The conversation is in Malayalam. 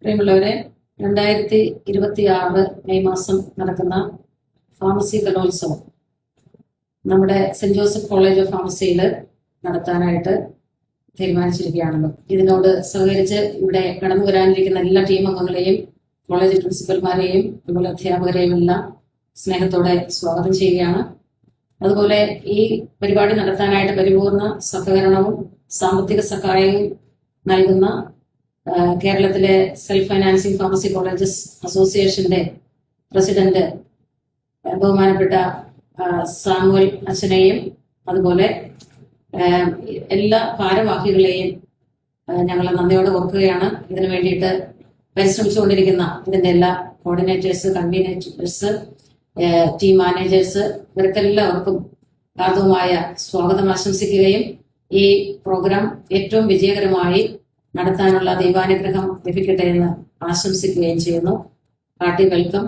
പ്രിയമുള്ളവരെ, 2026 മെയ് മാസം നടക്കുന്ന ഫാർമസി കലോത്സവം നമ്മുടെ സെന്റ് ജോസഫ് കോളേജ് ഓഫ് ഫാർമസിയിൽ നടത്താനായിട്ട് തീരുമാനിച്ചിരിക്കുകയാണല്ലോ. ഇതിനോട് സഹകരിച്ച് ഇവിടെ കടന്നു വരാനിരിക്കുന്ന എല്ലാ ടീം അംഗങ്ങളെയും കോളേജ് പ്രിൻസിപ്പൽമാരെയും അതുപോലെ അധ്യാപകരെയും എല്ലാം സ്നേഹത്തോടെ സ്വാഗതം ചെയ്യുകയാണ്. അതുപോലെ ഈ പരിപാടി നടത്താനായിട്ട് പരിപൂർണ സഹകരണവും സാമ്പത്തിക സഹായവും നൽകുന്ന കേരളത്തിലെ സെൽഫ് ഫൈനാൻസിങ് ഫാർമസി കോളേജസ് അസോസിയേഷന്റെ പ്രസിഡന്റ് ബഹുമാനപ്പെട്ട സാമുവൽ അച്ഛനെയും അതുപോലെ എല്ലാ ഭാരവാഹികളെയും ഞങ്ങൾ നന്ദിയോടെ ഓർക്കുകയാണ്. ഇതിനു വേണ്ടിയിട്ട് പരിശ്രമിച്ചുകൊണ്ടിരിക്കുന്ന ഇതിന്റെ എല്ലാ കോർഡിനേറ്റേഴ്സ്, കൺവീനേറ്റേഴ്സ്, ടീം മാനേജേഴ്സ്, ഇവർക്കെല്ലാവർക്കും ഹാർദവമായ സ്വാഗതം ആശംസിക്കുകയും ഈ പ്രോഗ്രാം ഏറ്റവും വിജയകരമായി നടത്താനുള്ള ദൈവാനുഗ്രഹം ലഭിക്കട്ടെ എന്ന് ആശംസിക്കുകയും ചെയ്യുന്നു. Hearty welcome.